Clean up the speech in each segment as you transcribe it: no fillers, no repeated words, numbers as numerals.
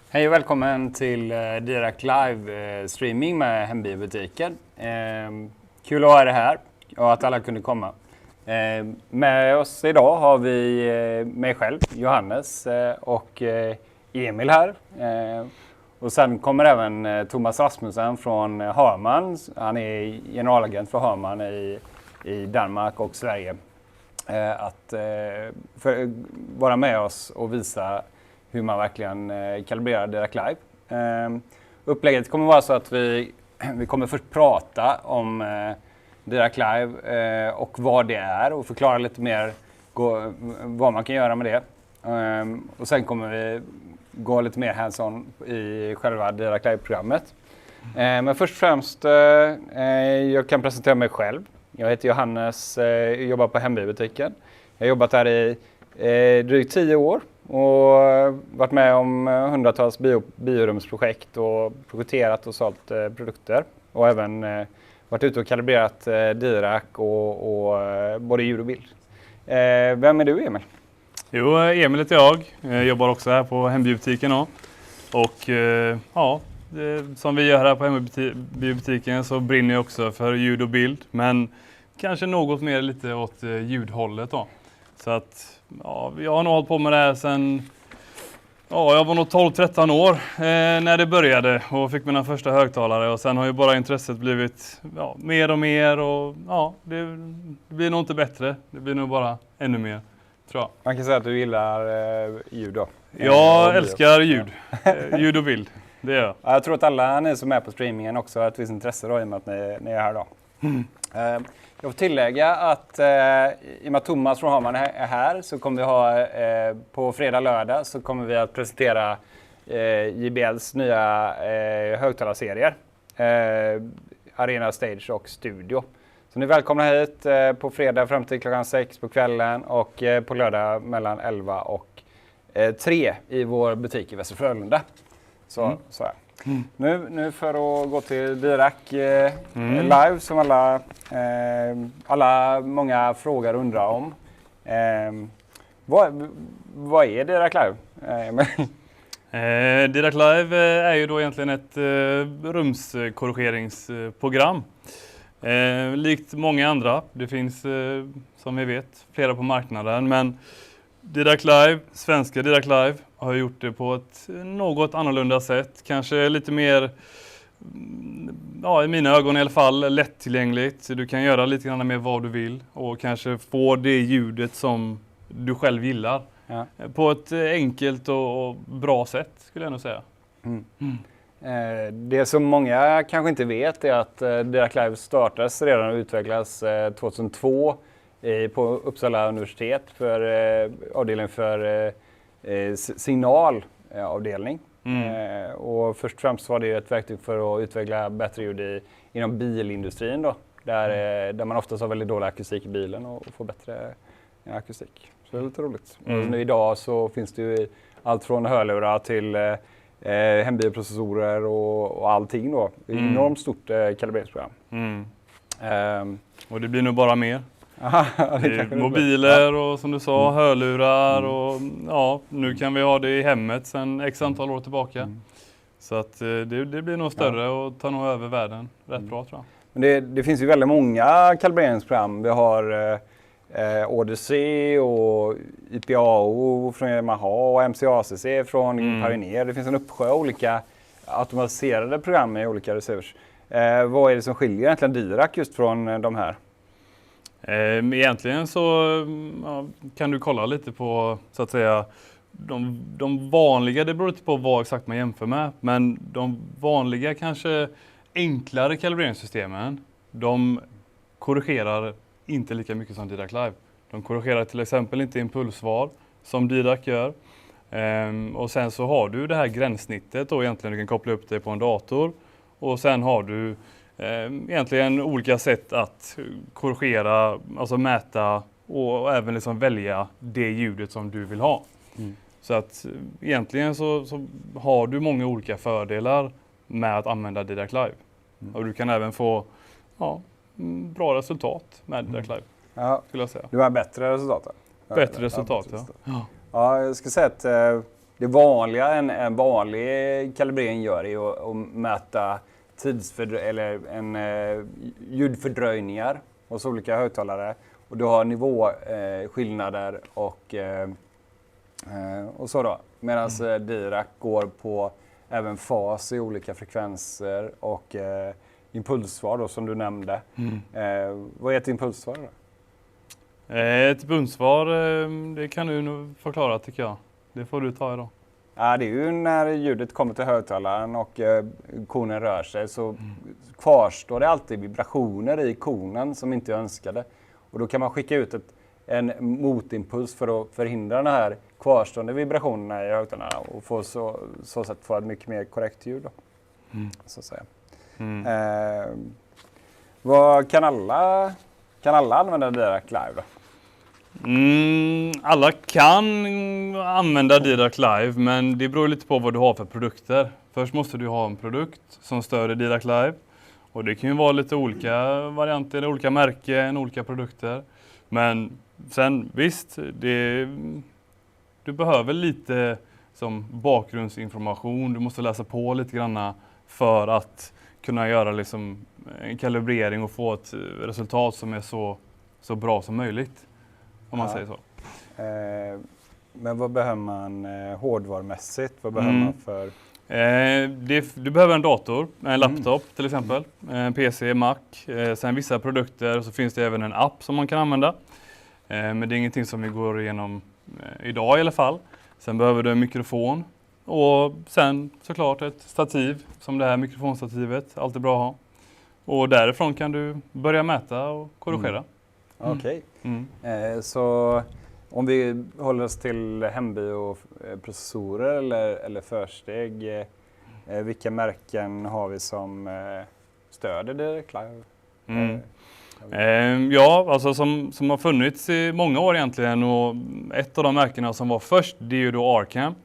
Hej och välkommen till Dirac live streaming med Hembiobutiken. Kul att ha det här och att alla kunde komma. Med oss idag har vi mig själv, Johannes och Emil här. Och sen kommer även Thomas Rasmussen från Hörman. Han är generalagent för Hörman i Danmark och Sverige. Att vara med oss och visa hur man verkligen kalibrerar Dirac live. Upplägget kommer vara så att vi kommer först prata om Dirac live och vad det är och förklara lite mer vad man kan göra med det. Och sen kommer vi gå lite mer hands-on i själva Dirac live-programmet. Men först och främst, jag kan presentera mig själv. Jag heter Johannes, jobbar på Hembiobutiken. Jag har jobbat här i drygt 10 år och varit med om hundratals biorumsprojekt och projekterat och sålt produkter. Och även varit ute och kalibrerat Dirac och både ljud och bild. Vem är du, Emil? Jo, Emil heter jag. Jag jobbar också här på Hembiobutikens. Och som vi gör här på Hembiobutikens så brinner jag också för ljud och bild. Men kanske något mer lite åt ljudhållet då. Så att jag har nog hållit på med det här sedan, jag var nog 12-13 år när det började och fick mina första högtalare. Och sen har ju bara intresset blivit mer och mer och det blir nog inte bättre. Det blir nog bara ännu mer, tror jag. Man kan säga att du gillar ljud då? Jag älskar ljud. Ljud och bild, det gör jag. Jag tror att alla ni som är på streamingen också har ett visst intresse då, i och med att ni är här då. Jag får tillägga att i och med att Thomas från Hörman är här så kommer vi ha på fredag lördag så kommer vi att presentera JBLs nya högtalarserier. Arena, Stage och Studio. Så ni är välkomna hit på fredag fram till klockan 6 på kvällen och på lördag mellan 11 och 3 i vår butik i Västra Frölunda. Så här. Nu för att gå till Dirac live som många frågar och undrar om. Vad är Dirac live? Dirac live är ju då egentligen ett rumskorrigeringsprogram. Likt många andra. Det finns som vi vet flera på marknaden, men Dirac live, svenska Dirac live, har gjort det på ett något annorlunda sätt. Kanske lite mer, i mina ögon i alla fall, lättillgängligt. Du kan göra lite grann med vad du vill och kanske få det ljudet som du själv gillar. Ja. På ett enkelt och bra sätt, skulle jag nog säga. Det som många kanske inte vet är att Dirac live startades redan och utvecklas 2002 på Uppsala universitet för avdelningen för signalavdelning. Och först och främst var det ett verktyg för att utveckla bättre ljud inom bilindustrin då, där man oftast har väldigt dålig akustik i bilen och får bättre akustik. Så det är lite roligt. Och nu idag så finns det ju allt från hörlurar till hembioprocessorer och allting då. Det är ett enormt stort kalibreringsprogram. Och det blir nog bara mer. Mobiler och som du sa, hörlurar och nu kan vi ha det i hemmet sedan x antal år tillbaka. Så att det blir nog större och tar nog över världen rätt bra, tror jag. Men det finns ju väldigt många kalibreringsprogram. Vi har Odyssey och IPAO från Yamaha och MCACC från Pioneer. Det finns en uppsjö olika automatiserade program i olika receivers. Vad är det som skiljer egentligen Dirac just från de här? Egentligen så kan du kolla lite på, så att säga, de vanliga, det beror inte på vad exakt man jämför med, men de vanliga kanske enklare kalibreringssystemen, de korrigerar inte lika mycket som Dirac live. De korrigerar till exempel inte impulsvar som Dirac gör. Och sen så har du det här gränssnittet och egentligen du kan koppla upp det på en dator och sen har du egentligen olika sätt att korrigera, alltså mäta och även liksom välja det ljudet som du vill ha. Så att egentligen så har du många olika fördelar med att använda Dirac live. Och du kan även få bra resultat med Dirac live, skulle jag säga. Du har bättre resultat? Bättre resultat, ja. Ja, jag skulle säga att det vanliga en vanlig kalibrering gör är att mäta ljudfördröjningar hos olika högtalare. Och du har nivåskillnader och så då. Medan Dirac går på även fas i olika frekvenser och impulssvar då, som du nämnde. Vad är ett impulssvar då? Ett impulssvar, det kan du nog förklara tycker jag. Det får du ta idag. Ja, det är ju när ljudet kommer till högtalaren och konen rör sig så kvarstår det alltid vibrationer i konen som inte är önskade. Och då kan man skicka ut en motimpuls för att förhindra den här kvarstående vibrationerna i högtalarna och få så sätt få ett mycket mer korrekt ljud då, så att säga. Kan alla använda Dirac Live då? Alla kan använda Dirac Live, men det beror lite på vad du har för produkter. Först måste du ha en produkt som stöder Dirac Live. Och det kan ju vara lite olika varianter, olika märken, olika produkter. Men sen visst, du behöver lite som bakgrundsinformation. Du måste läsa på lite grann för att kunna göra liksom en kalibrering och få ett resultat som är så bra som möjligt. Om man säger så. Men vad behöver man hårdvarumässigt? Vad behöver man för... Du behöver en dator, en laptop till exempel, en PC, Mac. Sen vissa produkter så finns det även en app som man kan använda. Men det är ingenting som vi går igenom idag i alla fall. Sen behöver du en mikrofon och sen såklart ett stativ som det här mikrofonstativet, alltid bra att ha. Och därifrån kan du börja mäta och korrigera. Okej. Så om vi håller oss till hembioprocessorer eller försteg, vilka märken har vi som stöder Dirac Live? Ja, alltså som har funnits i många år egentligen, och ett av de märkena som var först, det är ju då Arcam.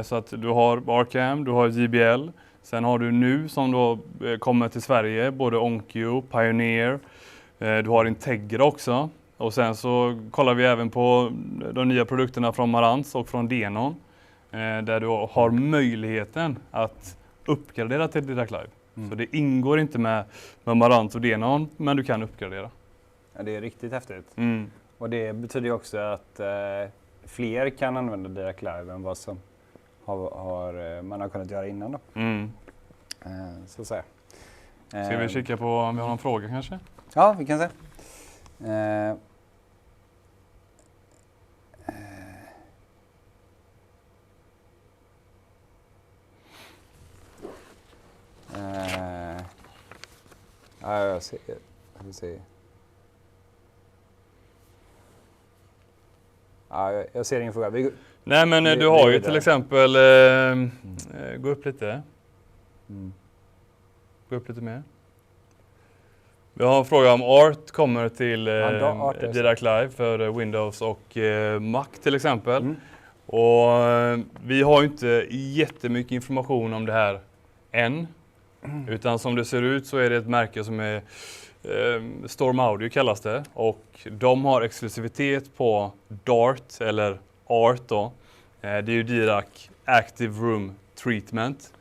Så att du har Arcam, du har JBL, sen har du nu som då kommer till Sverige, både Onkyo, Pioneer, du har Integra också. Och sen så kollar vi även på de nya produkterna från Marantz och från Denon. Där du har möjligheten att uppgradera till Dirac Live. Så det ingår inte med Marantz och Denon, men du kan uppgradera. Ja, det är riktigt häftigt. Och det betyder ju också att fler kan använda Dirac Live än vad som man har kunnat göra innan då. Så att säga. Ska vi kika på om vi har någon fråga kanske? Ja, vi kan se. Ja, jag ser. Jag ser ingen fråga. Nej, men du har ju till exempel... gå upp lite. Gå upp lite mer. Vi har en fråga om Art kommer till Dirac Live för Windows och Mac till exempel. Och vi har ju inte jättemycket information om det här än. Utan som det ser ut så är det ett märke som är Storm Audio kallas det. Och de har exklusivitet på DART eller ART då. Det är ju Dirac Active Room Treatment.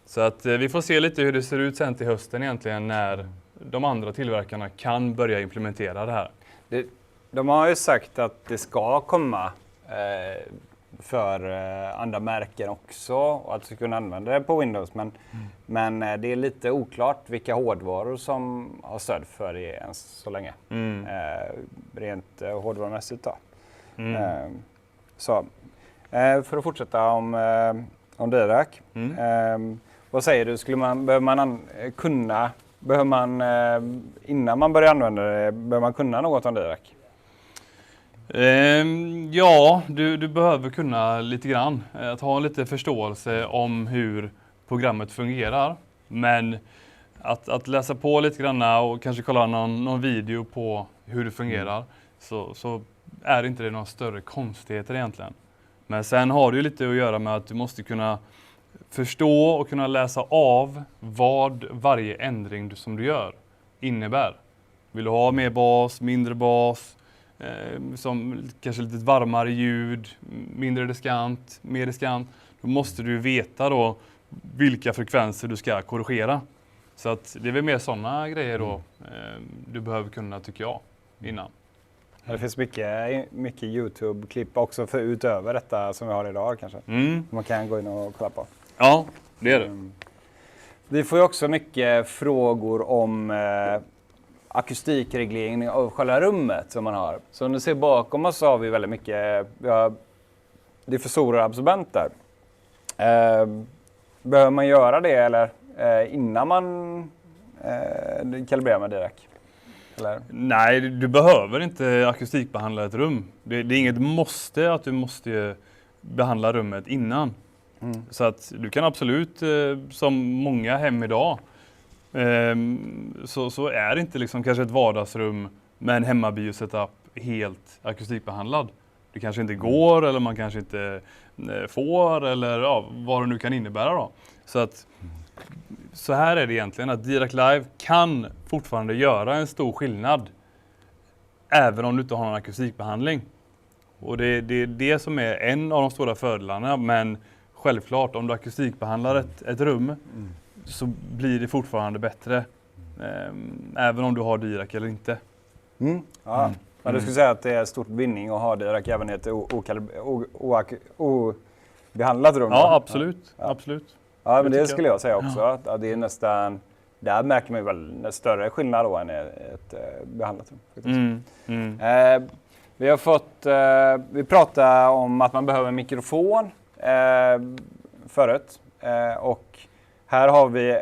Så att vi får se lite hur det ser ut sen till hösten egentligen när de andra tillverkarna kan börja implementera det här. De har ju sagt att det ska komma för andra märken också och att vi kunna använda det på Windows. Men det är lite oklart vilka hårdvaror som har stöd för det än så länge. Rent hårdvarumässigt då. Så för att fortsätta om Dirac. Vad säger du, innan man börjar använda det, behöver man kunna något om Dirac? Ja, du behöver kunna lite grann. Att ha lite förståelse om hur programmet fungerar. Men att läsa på lite grann och kanske kolla någon video på hur det fungerar så är inte det några större konstigheter egentligen. Men sen har det ju lite att göra med att du måste kunna förstå och kunna läsa av vad varje ändring som du gör innebär. Vill du ha mer bas, mindre bas? som kanske lite varmare ljud, mindre diskant, mer diskant. Då måste du veta då vilka frekvenser du ska korrigera. Så att det är väl mer sådana grejer då du behöver kunna, tycker jag, innan. Det finns mycket YouTube-klipp också för utöver detta som vi har idag kanske. Man kan gå in och kolla på. Ja, det är det. Vi får ju också mycket frågor om akustikreglering av själva rummet som man har. Så om du ser bakom oss så har vi väldigt mycket diffusorer och absorbenter. Behöver man göra det eller innan man kalibrerar med Dirac? Eller? Nej, du behöver inte akustikbehandla ett rum. Det är inget måste att du måste behandla rummet innan. Så att du kan absolut, som många hem idag, så är det inte liksom kanske ett vardagsrum med en hemmabio-setup helt akustikbehandlad. Det kanske inte går eller man kanske inte får eller vad det nu kan innebära då. Så att så här är det egentligen att Dirac Live kan fortfarande göra en stor skillnad även om du inte har någon akustikbehandling. Och det är det som är en av de stora fördelarna, men självklart om du akustikbehandlar ett rum så blir det fortfarande bättre även om du har Dirac eller inte. Ja. Men du skulle säga att det är stort vinning att ha Dirac även i ett obehandlat rum? Ja, absolut. Absolut. Ja, men det skulle jag säga också. Att det är nästan, där märker man väl en större skillnad då än ett behandlat rum. Vi har fått, vi pratade om att man behöver en mikrofon förut. Och här har vi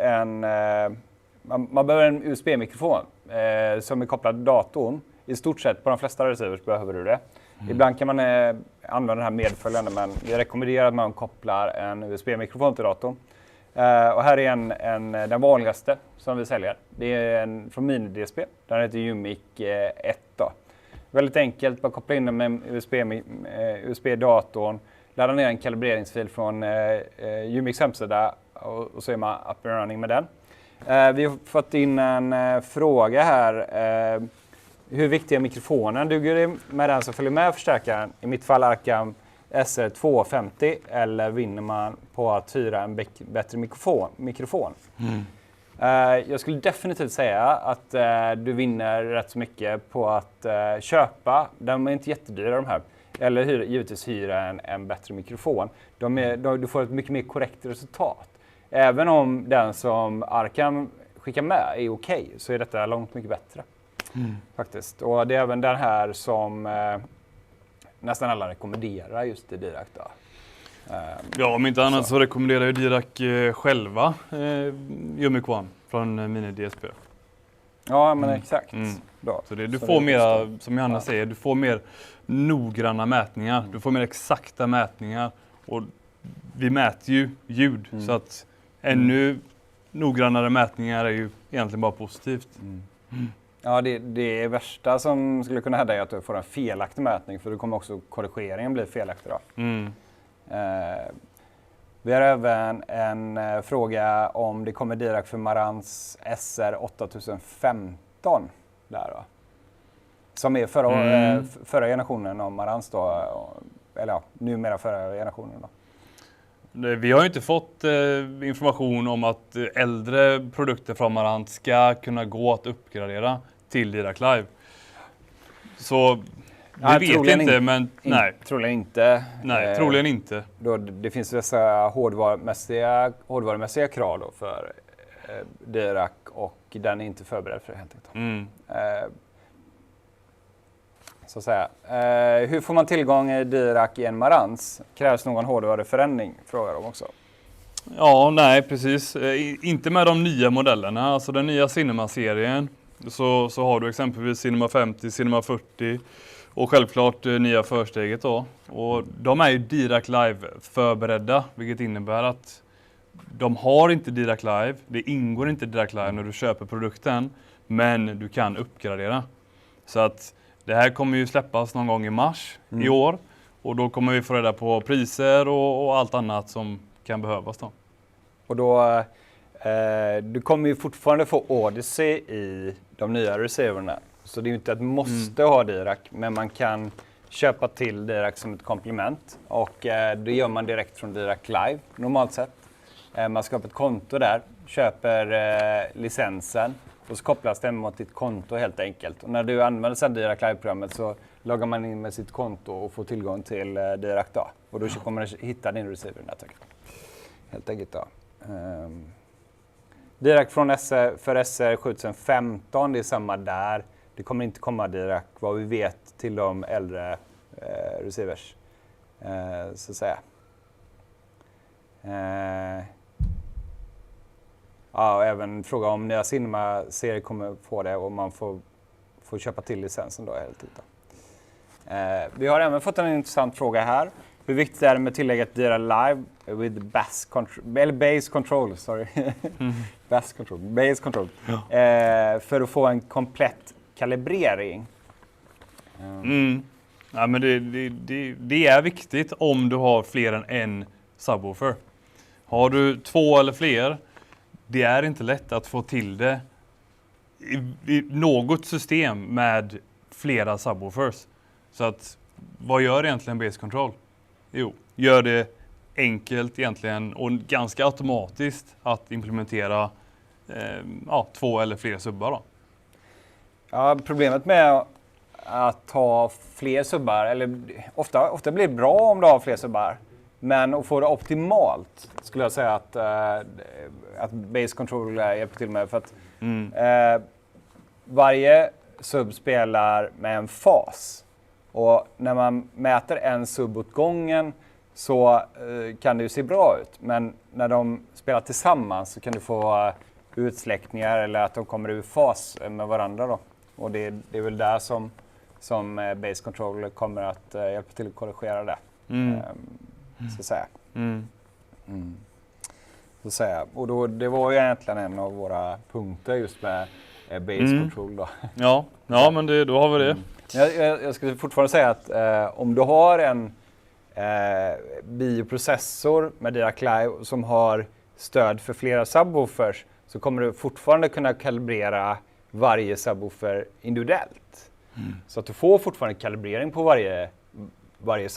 man behöver en USB-mikrofon som är kopplad till datorn. I stort sett på de flesta receivers behöver du det. Ibland kan man använda den här medföljande, men vi rekommenderar att man kopplar en USB-mikrofon till datorn. Och här är den vanligaste som vi säljer. Det är en från mini-DSP. Den heter Hembiobutiken 1 då. Väldigt enkelt, bara koppla in den med USB-datorn. Ladda ner en kalibreringsfil från Hembiobutiks hemsida och så är man up and running med den. Vi har fått in en fråga här. Hur viktig är mikrofonen? Duger det med den som följer med förstärkaren? I mitt fall Arkham SR 250 eller vinner man på att hyra en bättre mikrofon? Jag skulle definitivt säga att du vinner rätt så mycket på att köpa. De är inte jättedyra de här. Eller givetvis hyra en bättre mikrofon. Du får ett mycket mer korrekt resultat. Även om den som Arkham skickar med är okej, så är detta långt mycket bättre. Faktiskt. Och det är även den här som nästan alla rekommenderar just i Dirac då. Ja, om inte annat så rekommenderar ju Dirac själva Hembiobutiken från mini-DSP. Ja, men exakt. Då. Så du får mera, som Johanna säger, du får mer noggranna mätningar. Du får mer exakta mätningar. Och vi mäter ju ljud, så att ännu noggrannare mätningar är ju egentligen bara positivt. Ja, det värsta som skulle kunna hända är att du får en felaktig mätning, för då kommer också korrigeringen bli felaktig då. Vi har även en fråga om det kommer Dirac för Marantz SR 8015 där då. Som är förra generationen av Marantz då, eller ja, numera förra generationen då. Vi har ju inte fått information om att äldre produkter från Marantz ska kunna gå att uppgradera till Dirac Live. Så det vet jag inte, men nej. Troligen inte. Nej, troligen inte. Då, det finns dessa hårdvarumässiga krav då för Dirac, och den är inte förberedd för det helt enkelt. Så att säga. Hur får man tillgång i Dirac i en Marantz? Krävs någon hårdvaruförändring? Frågar de också. Ja, nej precis. Inte med de nya modellerna. Alltså den nya Cinema-serien. Så har du exempelvis Cinema 50, Cinema 40 och självklart nya försteget då. Och de är ju Dirac Live förberedda, vilket innebär att de har inte Dirac Live. Det ingår inte Dirac Live när du köper produkten, men du kan uppgradera. Så att det här kommer ju släppas någon gång i mars i år, och då kommer vi få reda på priser och allt annat som kan behövas då. Och då, du kommer ju fortfarande få Odyssey i de nya receiverna. Så det är ju inte ett måste ha Dirac, men man kan köpa till Dirac som ett komplement. Och det gör man direkt från Dirac Live normalt sett. Man skapar ett konto där, köper licensen och så kopplas den mot ditt konto helt enkelt. Och när du använder sedan Dirac Live-programmet så loggar man in med sitt konto och får tillgång till Dirac då. Och då kommer du hitta din receiver i nätverket. Helt enkelt då. Dirac för SR 7015, det är samma där. Det kommer inte komma Dirac, vad vi vet, till de äldre receivers. Så att säga. Ja, och även fråga om nya Cinema-serier kommer få det och man får köpa till licensen då helt enkelt. Vi har även fått en intressant fråga här. Hur viktigt är det med tillägget Dirac Live with base control, sorry. Base control. Ja. För att få en komplett kalibrering. Ja, men det är viktigt om du har fler än en subwoofer. Har du 2 eller fler, det är inte lätt att få till det i något system med flera subwoofers. Så att, vad gör egentligen base control? Jo, gör det enkelt egentligen och ganska automatiskt att implementera 2 eller fler subbar då. Ja, problemet med att ha fler subbar, eller ofta blir det bra om du har fler subbar, men att få det optimalt skulle jag säga att base control hjälper till med, för att varje sub spelar med en fas. Och när man mäter en sub åt gången så kan det ju se bra ut. Men när de spelar tillsammans så kan du få utsläckningar eller att de kommer ur fas med varandra då. Och det är väl där som base control kommer att hjälpa till att korrigera det. Så att säga. Så att säga. Och då, det var ju egentligen en av våra punkter just med base control då. Ja men då har vi det. Jag skulle fortfarande säga att om du har en bioprocessor med Dirac Live som har stöd för flera subwoofers, så kommer du fortfarande kunna kalibrera varje subwoofer individuellt. Så att du får fortfarande kalibrering på varje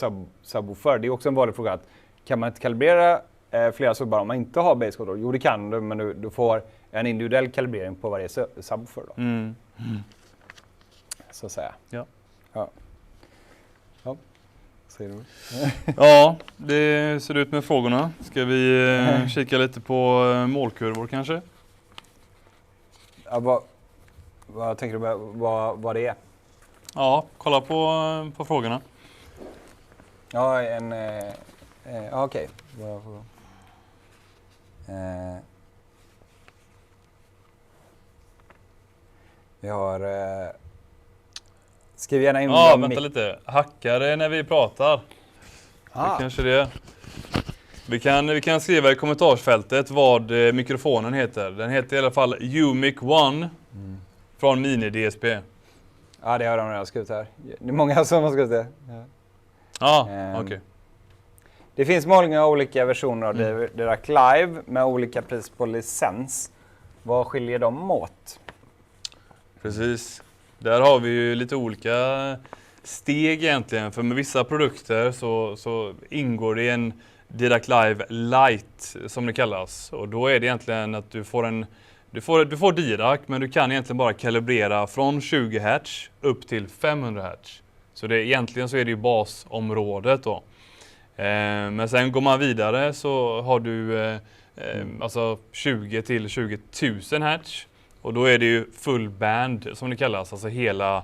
subwoofer. Det är också en vanlig fråga. Kan man inte kalibrera flera subbar om man inte har base control? Jo, det kan du, men du får en individuell kalibrering på varje subwoofer då. Så att säga. Ja. Ser du? Ja, det ser ut med frågorna. Ska vi kika lite på målkurvor kanske? Ja, vad tänker du vad det är? Ja, kolla på frågorna. Ja, okej. Vi har... Skriv gärna in... Ja, vänta lite. Hackare när vi pratar. Det kanske det. Vi kan skriva i kommentarsfältet vad mikrofonen heter. Den heter i alla fall Umic One från Mini DSP. Ja, det har de redan skrivit här. Det är många som har skrivit det. Okej. Det finns många olika versioner av Dirac Live med olika pris på licens. Vad skiljer dem åt? Precis. Där har vi ju lite olika steg egentligen. För med vissa produkter så ingår det en Dirac Live Lite som det kallas. Och då är det egentligen att du får Dirac, men du kan egentligen bara kalibrera från 20 Hz upp till 500 Hz. Så egentligen så är det ju basområdet då. Men sen går man vidare så har du alltså 20 till 20 000 Hz. Och då är det ju full band som det kallas, alltså hela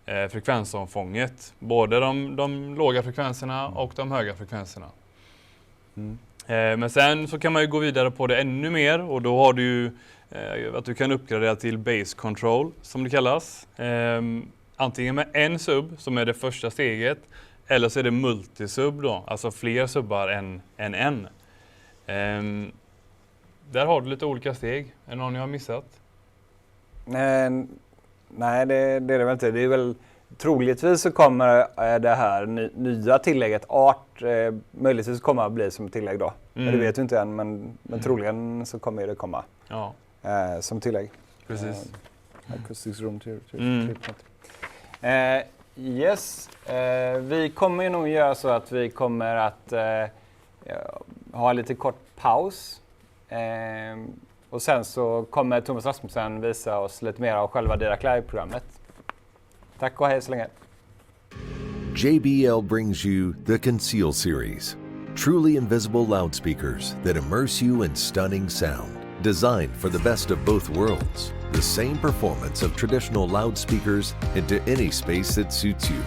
frekvensomfånget. Både de låga frekvenserna och de höga frekvenserna. Men sen så kan man ju gå vidare på det ännu mer, och då har du ju att du kan uppgradera till base control som det kallas. Antingen med en sub som är det första steget, eller så är det multisub då, alltså fler subbar än en. Där har du lite olika steg. Är det någon jag har missat? Nej, det är det väl inte. Det är väl troligtvis så kommer det här nya tillägget art möjligtvis kommer att bli som tillägg då. Men det vet vi inte än, men troligen så kommer det komma som tillägg. Precis. Acoustic room till Yes, vi kommer ju nog göra så att vi kommer att ha lite kort paus. Och sen så kommer Thomas Rasmussen visa oss lite mer av själva Dirac Live-programmet. Tack och hej så länge. JBL brings you the Conceal series. Truly invisible loudspeakers that immerse you in stunning sound. Designed for the best of both worlds. The same performance of traditional loudspeakers into any space that suits you.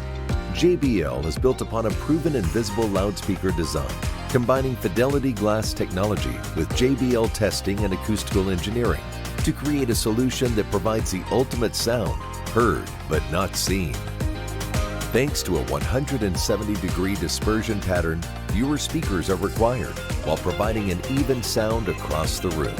JBL is built upon a proven invisible loudspeaker design, combining fidelity glass technology with JBL testing and acoustical engineering to create a solution that provides the ultimate sound, heard but not seen. Thanks to a 170-degree dispersion pattern, fewer speakers are required while providing an even sound across the room.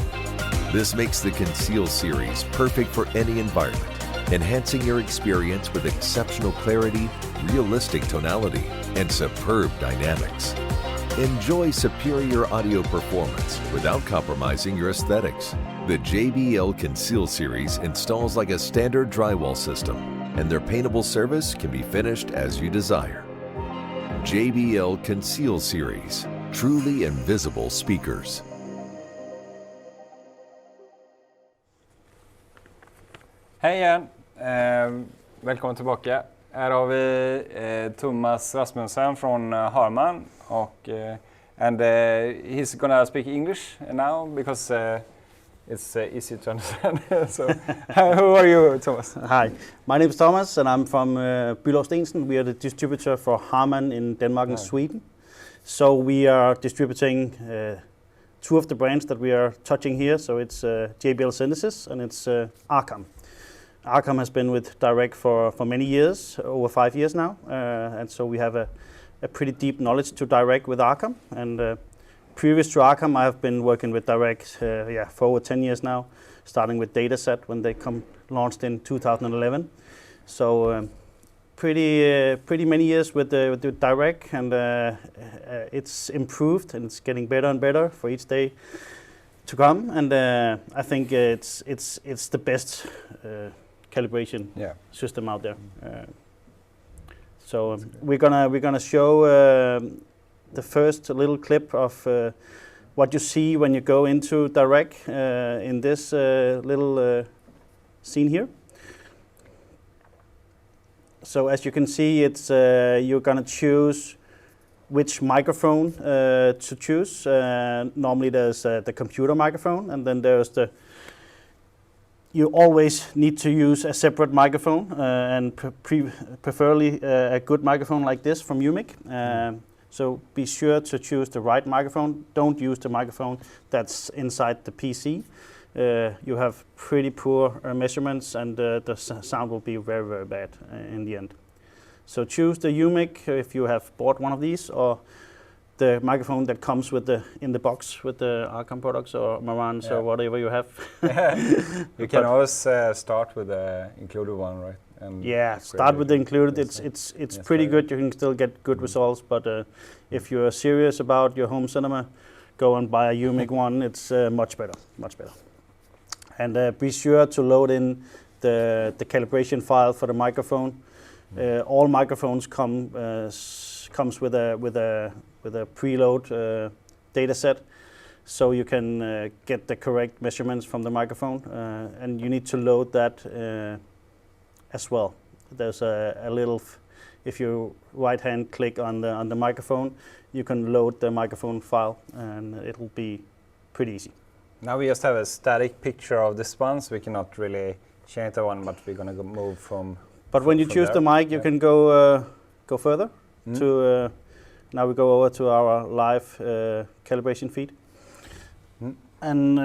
This makes the Conceal series perfect for any environment, enhancing your experience with exceptional clarity, realistic tonality, and superb dynamics. Enjoy superior audio performance without compromising your aesthetics. The JBL Conceal series installs like a standard drywall system, and their paintable service can be finished as you desire. JBL Conceal series, truly invisible speakers. Hej igen! Välkommen tillbaka. Här har vi Thomas Rasmussen från Harman and he's gonna speak English now because it's easy to understand. So, who are you, Thomas? Hi, my name is Thomas and I'm from Bülow Stensen. We are the distributor for Harman in Denmark and Sweden. So we are distributing two of the brands that we are touching here. So it's JBL Synthesis and it's Arcam. Arcam has been with Dirac for many years, over 5 years now, and so we have a pretty deep knowledge to Dirac with Arcam. And previous to Arcam, I have been working with Dirac for over 10 years now, starting with Dataset when they launched in 2011. So pretty many years with Dirac, and it's improved and it's getting better and better for each day to come. And I think it's the best calibration system out there. So we're gonna show the first little clip of what you see when you go into Dirac in this little scene here. So as you can see, it's you're gonna choose which microphone to choose. Normally there's the computer microphone, and then there's you always need to use a separate microphone, and preferably a good microphone like this from UMIC. So be sure to choose the right microphone. Don't use the microphone that's inside the PC. You have pretty poor measurements, and the sound will be very, very bad in the end. So choose the UMIC if you have bought one of these, or the microphone that comes with in the box with the Arcam products or Marantz or whatever you have. You can always start with the included one, right? And start with the included. It's pretty good. You can still get good results, but if you're serious about your home cinema, go and buy a UMIC one. It's much better. And be sure to load in the calibration file for the microphone. All microphones comes with a preload data set, so you can get the correct measurements from the microphone, and you need to load that as well. There's a little, if you right hand click on the microphone, you can load the microphone file, and it will be pretty easy. Now we just have a static picture of this one, so we cannot really change that one, but we're gonna move from. But when you choose the mic, you can go further to. Now we go over to our live calibration feed. And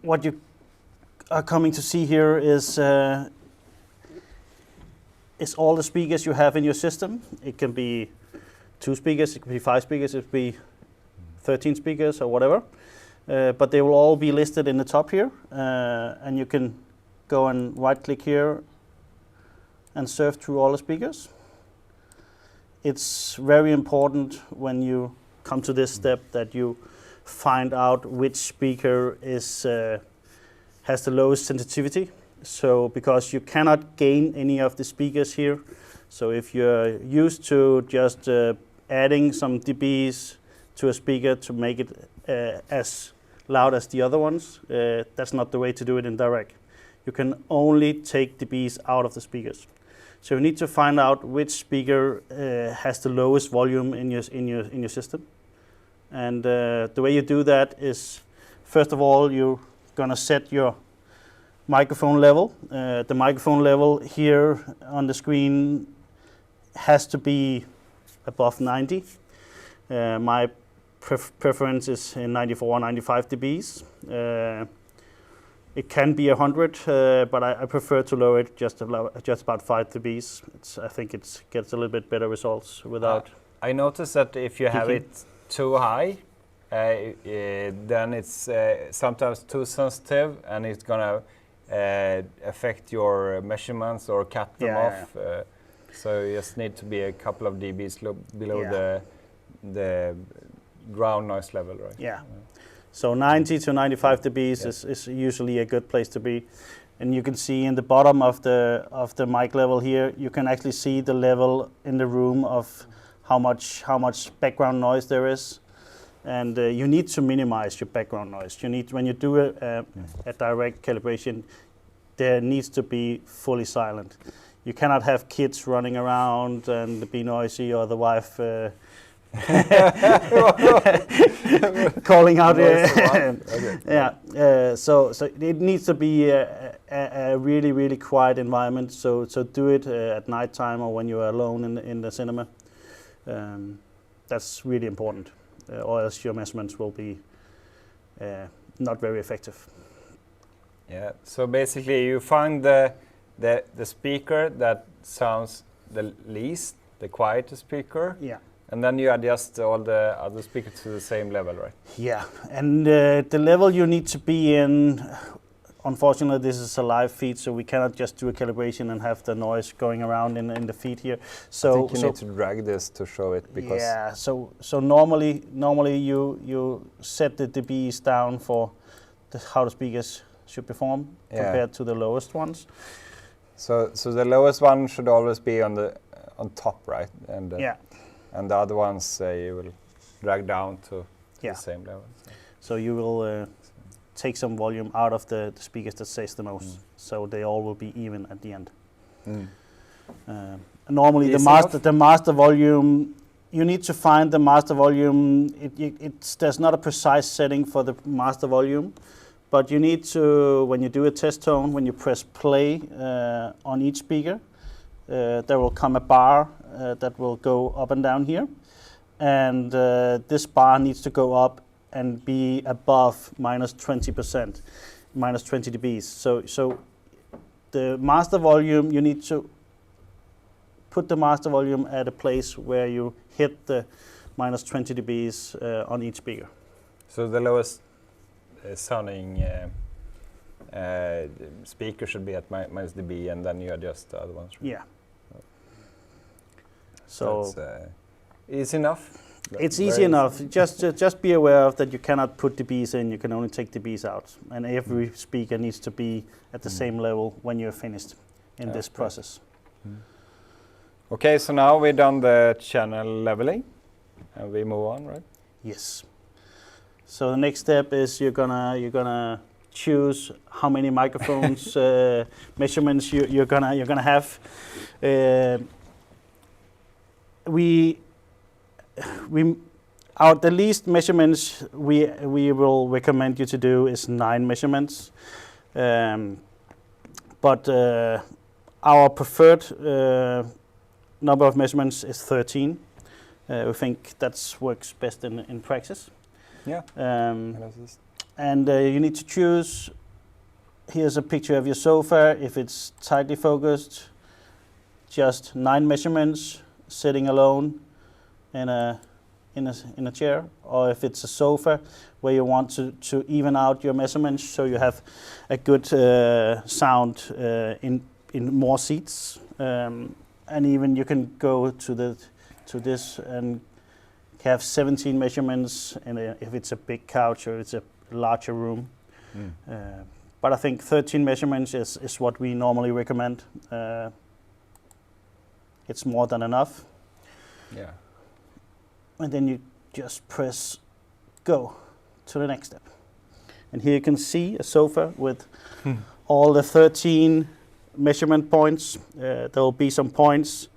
what you are coming to see here is all the speakers you have in your system. It can be 2 speakers, it can be 5 speakers, it can be 13 speakers or whatever. But they will all be listed in the top here. And you can go and right click here and surf through all the speakers. It's very important when you come to this step that you find out which speaker has the lowest sensitivity. So because you cannot gain any of the speakers here. So if you're used to just adding some dBs to a speaker to make it as loud as the other ones, that's not the way to do it in Dirac. You can only take dBs out of the speakers. So you need to find out which speaker has the lowest volume in your system. And the way you do that is, first of all, you're gonna set your microphone level. The microphone level here on the screen has to be above 90. My preference is in 94 or 95 dBs. It can be 100, but I prefer to lower it just about 5 dBs. I think it gets a little bit better results without. I noticed that if you have peaking. it too high, then it's sometimes too sensitive, and it's gonna affect your measurements or cut them off. So you just need to be a couple of dBs below the ground noise level, right? Yeah. So 90 to 95 dBs is usually a good place to be. And you can see in the bottom of the mic level here, you can actually see the level in the room of how much background noise there is. And you need to minimize your background noise. You need, when you do a direct calibration, there needs to be fully silent. You cannot have kids running around and be noisy, or the wife calling out. So it needs to be a really, really quiet environment. So do it at nighttime or when you are alone in the cinema. That's really important, or else your measurements will be not very effective. Yeah. So basically, you find the speaker that sounds the least, the quietest speaker. Yeah. And then you adjust all the other speakers to the same level, right? Yeah, and the level you need to be in, unfortunately this is a live feed, so we cannot just do a calibration and have the noise going around in the feed here. So I think you need to drag this to show it, because so normally you set the dBs down for how the speakers should perform compared to the lowest ones. So the lowest one should always be on top, right? And and the other ones you will drag down to the same level. So you will take some volume out of the speakers that says the most, so they all will be even at the end. Normally the master volume, you need to find the master volume. There's not a precise setting for the master volume, but you need to, when you do a test tone, when you press play on each speaker, there will come a bar that will go up and down here, and this bar needs to go up and be above -20%, -20 dBs. So the master volume, you need to put the master volume at a place where you hit the -20 dBs on each speaker. So the lowest sounding speaker should be at minus dB, and then you adjust the other ones. Right? Yeah. So it's easy enough. It's easy enough. Just be aware of that you cannot put dBs in. You can only take dBs out, and every speaker needs to be at the same level when you're finished in this process. Okay, so now we've done the channel leveling, and we move on, right? Yes. So the next step is you're gonna choose how many microphones measurements you're gonna have. The least measurements we will recommend you to do is 9 measurements, but our preferred number of measurements is 13. We think that works best in practice. Yeah. And you need to choose. Here's a picture of your sofa. If it's tightly focused, just 9 measurements sitting alone in a chair, or if it's a sofa where you want to even out your measurements so you have a good sound in more seats, and even you can go to this and have 17 measurements if it's a big couch or it's a larger room. but I think 13 measurements is what we normally recommend. It's more than enough. Yeah. And then you just press go to the next step. And here you can see a sofa with all the 13 measurement points. There will be some points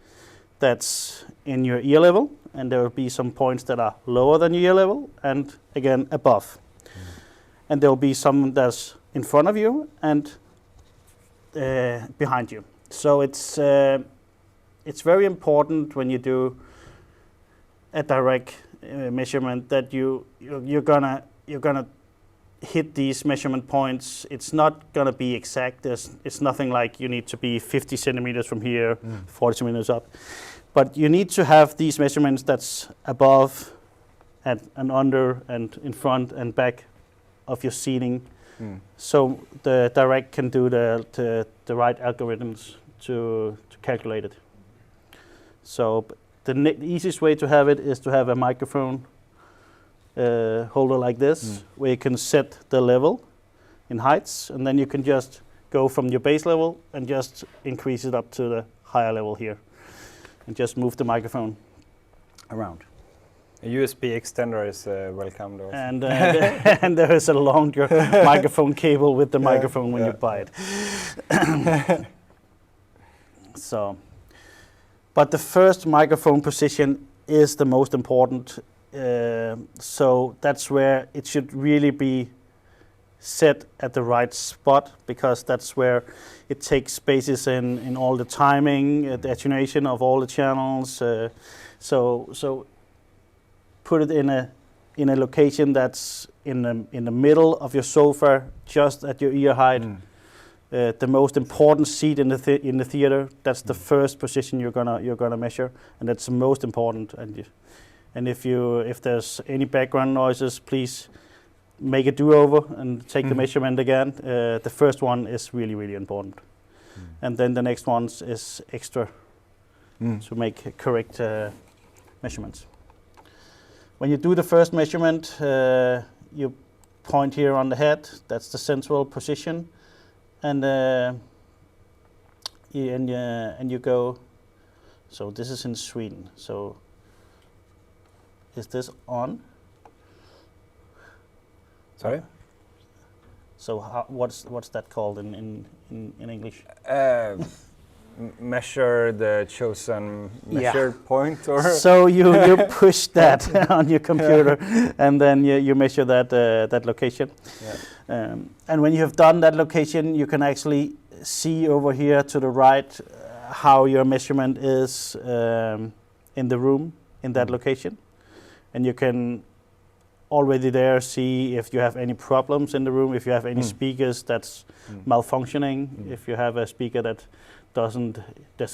that's in your ear level, and there will be some points that are lower than your ear level, and again above. And there will be some that's in front of you and behind you. So it's very important when you do a direct measurement that you're gonna hit these measurement points. It's not gonna be exact. It's nothing like you need to be 50 centimeters from here, 40 centimeters up. But you need to have these measurements that's above and under and in front and back of your seating. So the Dirac can do the right algorithms to calculate it. So the easiest way to have it is to have a microphone holder like this, where you can set the level in heights, and then you can just go from your base level and just increase it up to the higher level here, and just move the microphone around. A USB extender is welcome also. And and there is a longer microphone cable with the microphone when you buy it. So, but the first microphone position is the most important. So that's where it should really be set at the right spot, because that's where it takes spaces in all the timing, the attenuation of all the channels. So put it in a location that's in the middle of your sofa, just at your ear height. The most important seat in the theater. That's the first position you're gonna measure, and that's the most important. And if there's any background noises, please make a do-over and take the measurement again. The first one is really important, and then the next ones is extra to make correct measurements. When you do the first measurement, you point here on the head. That's the central position, and you go. So this is in Sweden. So is this on? Sorry? So what's that called in English? Measure the chosen measure point, or so you push that on your computer, and then you measure that location. And when you have done that location, you can actually see over here to the right how your measurement is in the room in that location, and you can already there see if you have any problems in the room, if you have any speakers that's malfunctioning, if you have a speaker that there's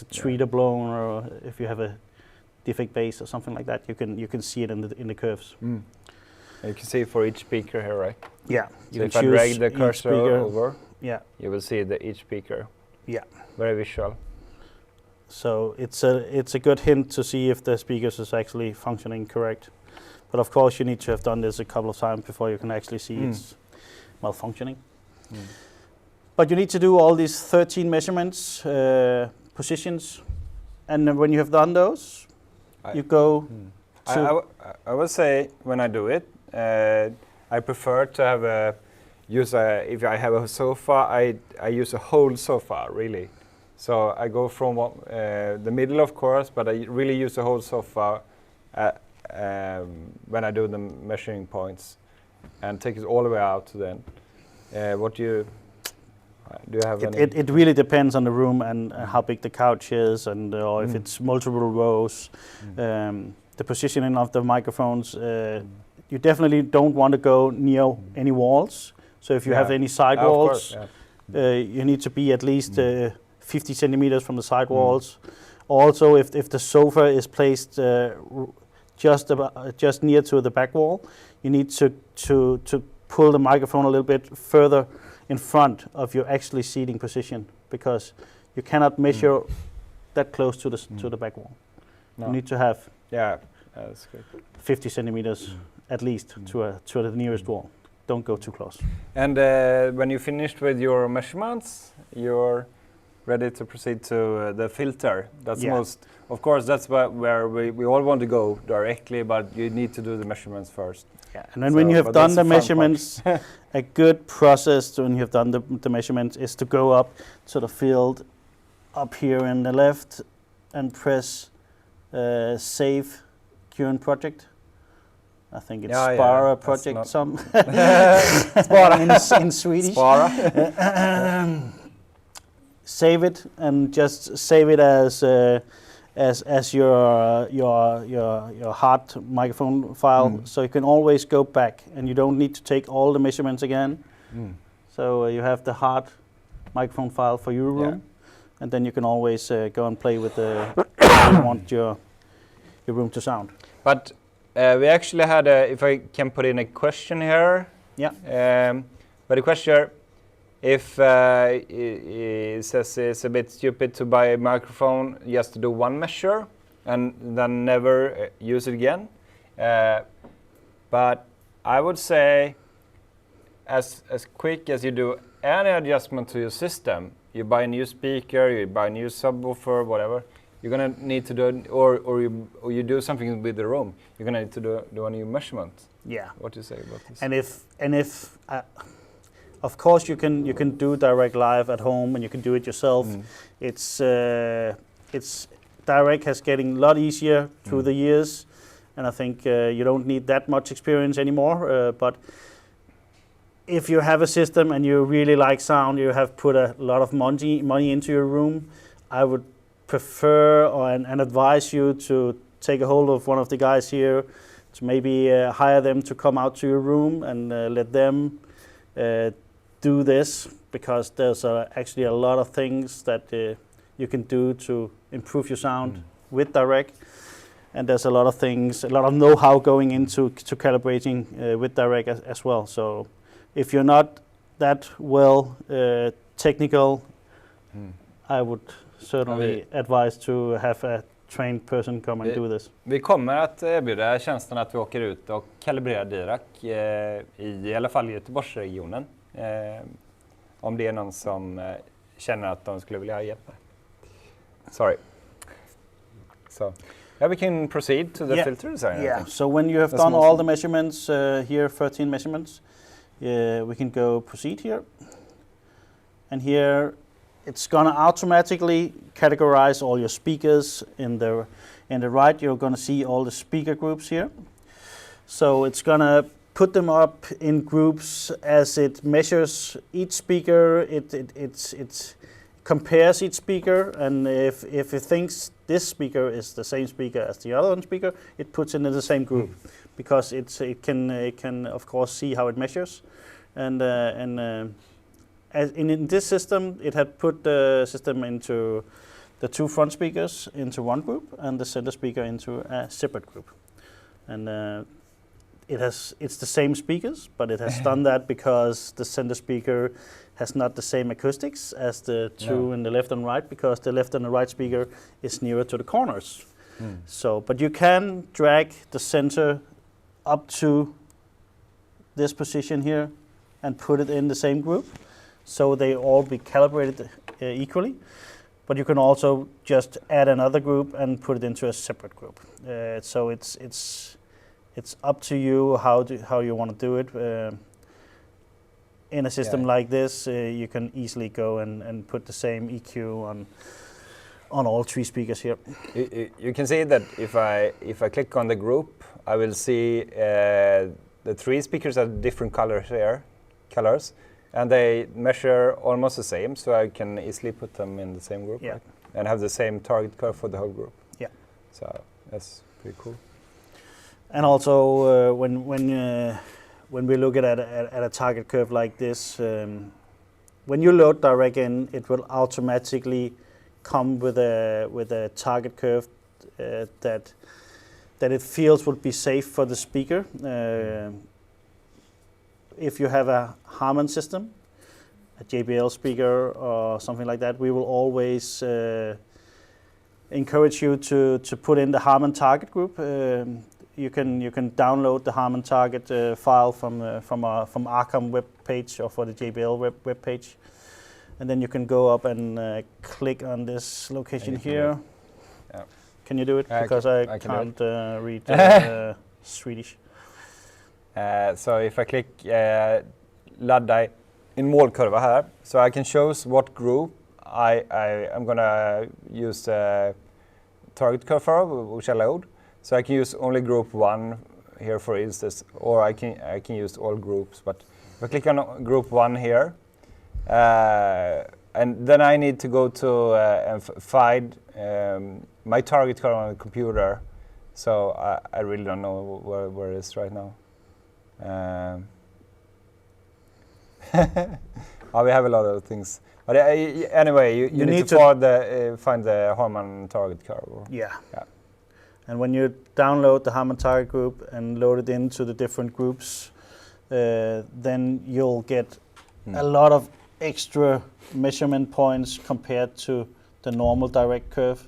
a tweeter blown, or if you have a defect bass or something like that, you can see it in the curves. You can see for each speaker here, right? Yeah. So if I drag the cursor over, yeah, you will see each speaker. Yeah. Very visual. So it's a good hint to see if the speakers is actually functioning correct. But of course, you need to have done this a couple of times before you can actually see it's malfunctioning. But you need to do all these 13 measurements, positions, and then when you have done those, you go to... I would say when I do it, I prefer to have if I have a sofa, I use a whole sofa, really. So I go from the middle, of course, but I really use the whole sofa when I do the measuring points, and take it all the way out to then. What do you have any? It really depends on the room and how big the couch is, and or if it's multiple rows. The positioning of the microphones. You definitely don't want to go near any walls. So if you have any side walls, you need to be at least 50 centimeters from the side walls. Also, if the sofa is placed just near to the back wall, you need to pull the microphone a little bit further in front of your actually seating position, because you cannot measure that close to the back wall. No. You need to have that's good. 50 centimeters at least to the nearest wall. don't go too close. And when you finished with your measurements, you're ready to proceed to the filter. That's most, of course, that's where we all want to go directly, but you need to do the measurements first. Yeah, and then when you have done the measurements, a good process when you have done the measurements is to go up to the field up here in the left and press save current project. I think it's Spara project some in Swedish. Spara. Save it and just save it as your hard microphone file, so you can always go back and you don't need to take all the measurements again. So you have the hard microphone file for your room, and then you can always go and play with the how you want your room to sound. But we actually had if I can put in a question here. Yeah. But the question, if it says it's a bit stupid to buy a microphone just to do one measure and then never use it again. But I would say as quick as you do any adjustment to your system, you buy a new speaker, you buy a new subwoofer, whatever, you're gonna need to do, or you do something with the room, you're gonna need to do a new measurement. Yeah. What do you say about this? And if of course you can do Dirac live at home and you can do it yourself. It's Dirac has getting a lot easier through the years, and I think you don't need that much experience anymore. But if you have a system and you really like sound, you have put a lot of money into your room, I would prefer and advise you to take a hold of one of the guys here, to maybe hire them to come out to your room and let them do this, because there's actually a lot of things that you can do to improve your sound with Dirac, and there's a lot of things, a lot of know-how going into calibrating with Dirac as well. So if you're not that well technical, I would certainly advise to have a trained person come and do this. Vi kommer att erbjuda tjänsten att vi åker ut och kalibrerar Dirac i alla fall i Göteborgsregionen. Om det är någon som känner att de skulle vilja ha hjälp. Sorry. So, we can proceed to the filter design. Yeah, so when you have done all the measurements, here 13 measurements, we can go proceed here. And here it's gonna automatically categorize all your speakers. In the right, you're gonna see all the speaker groups here. So it's gonna put them up in groups as it measures each speaker. It compares each speaker, and if it thinks this speaker is the same speaker as the other speaker, it puts it in the same group, because it can of course see how it measures, and as in this system, it had put the system into the two front speakers into one group and the center speaker into a separate group, and it's the same speakers, but it has done that because the center speaker has not the same acoustics as the two in the left and right, because the left and the right speaker is nearer to the corners. So, but you can drag the center up to this position here and put it in the same group, so they all be calibrated equally. But you can also just add another group and put it into a separate group. So it's up to you how you want to do it. In a system like this, you can easily go and put the same EQ on all three speakers here. You can see that if I click on the group, I will see the three speakers are different colors, and they measure almost the same, so I can easily put them in the same group, right? And have the same target curve for the whole group. Yeah. So that's pretty cool. And also when we look at a target curve like this, when you load Dirac in, it will automatically come with a target curve that it feels would be safe for the speaker. If you have a Harman system, a JBL speaker or something like that, we will always encourage you to put in the Harman target group. you can download the Harman target file from Arkham web page or for the JBL web page, and then you can go up and click on this location here. Yeah. Can you do it? Because I can't read Swedish. So if I click ladda in målkurva här, so I can choose what group I'm gonna use the target curve for, which I load. So I can use only group 1 here, for instance, or I can use all groups. But if I click on group 1 here, and then I need to go to and find my target curve on the computer. So I really don't know where it is right now. We have a lot of things. But anyway, you need to find the Harman target curve. Yeah. And when you download the Harman target group and load it into the different groups, then you'll get a lot of extra measurement points compared to the normal direct curve.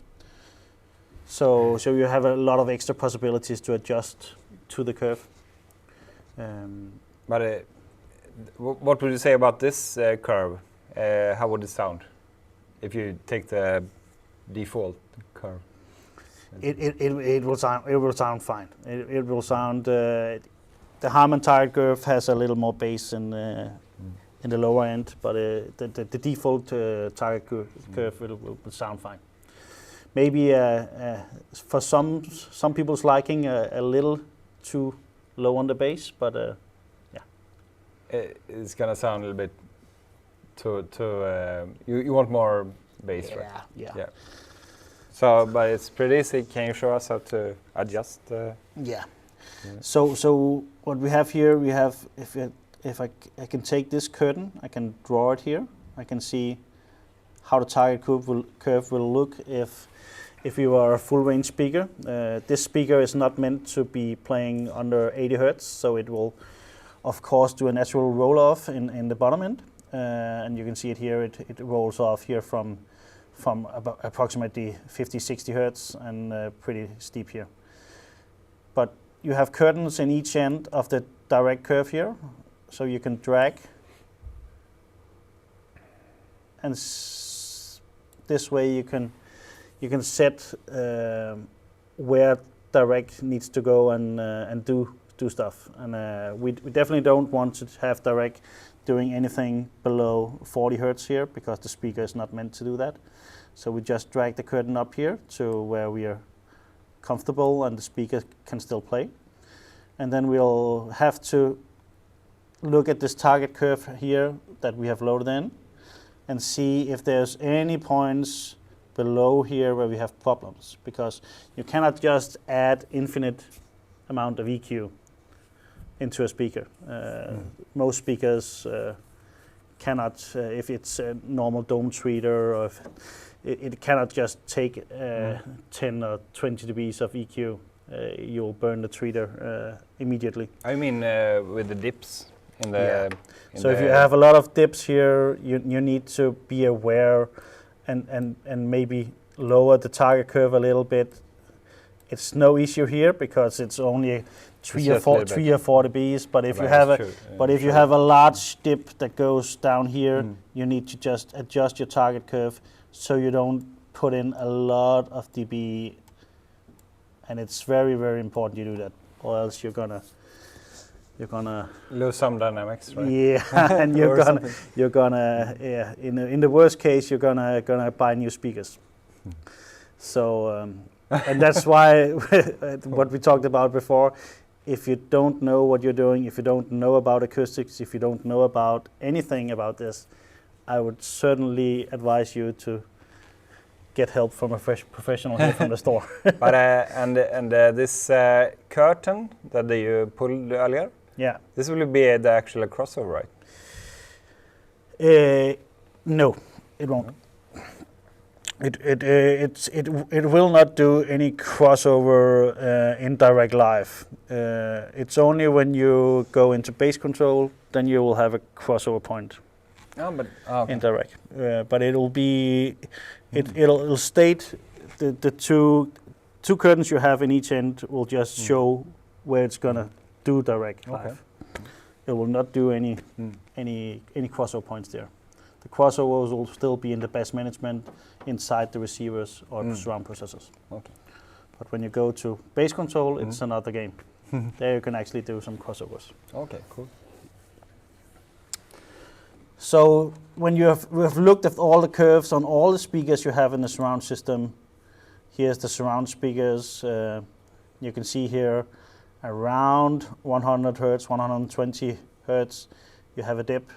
So you have a lot of extra possibilities to adjust to the curve. But what would you say about this curve? How would it sound if you take the default curve? It will sound fine. It will sound. The Harman target curve has a little more bass in the lower end, but the default target curve will sound fine. Maybe for some people's liking a little too low on the bass, but yeah. It's gonna sound a little bit too. You want more bass, right? Yeah. So, but it's pretty easy. Can you show us how to adjust? Yeah. So what we have here, we have if I can take this curtain, I can draw it here. I can see how the target curve will look if you are a full range speaker. This speaker is not meant to be playing under 80 Hertz, so it will of course do a natural roll off in the bottom end, and you can see it here. It rolls off here from about approximately 50-60 Hertz and pretty steep here. But you have curtains in each end of the direct curve here, so you can drag, and this way you can set where direct needs to go and do stuff. And we definitely don't want to have direct doing anything below 40 Hertz here, because the speaker is not meant to do that. So we just drag the curtain up here to where we are comfortable and the speaker can still play. And then we'll have to look at this target curve here that we have loaded in and see if there's any points below here where we have problems, because you cannot just add infinite amount of EQ into a speaker. Most speakers cannot, if it's a normal dome tweeter, or if it cannot just take 10 or 20 dBs of EQ. You'll burn the tweeter immediately. I mean, with the dips in the. Yeah. So if you have a lot of dips here, you need to be aware and maybe lower the target curve a little bit. It's no issue here because it's only 3 or 4 dBs. But if you have a large dip that goes down here, you need to just adjust your target curve so you don't put in a lot of dB. And it's very, very important you do that, or else you're gonna lose some dynamics, right? Yeah, and you're gonna in the worst case you're gonna buy new speakers. So and that's why what we talked about before. If you don't know what you're doing, if you don't know about acoustics, if you don't know about anything about this, I would certainly advise you to get help from a professional here from the store. But this curtain that you pulled earlier, yeah, this will be the actual crossover, right? No, it won't. It will not do any crossover in direct live. It's only when you go into bass control, then you will have a crossover point. Okay. In direct, but it'll be. It'll state the two curtains you have in each end will just show where it's gonna do direct live. Okay. It will not do any crossover points there. The crossovers will still be in the best management inside the receivers or surround processors. Okay. But when you go to base control, it's another game. There you can actually do some crossovers. Okay, cool. So when we have looked at all the curves on all the speakers you have in the surround system, here's the surround speakers. You can see here around 100 hertz, 120 hertz, you have a dip.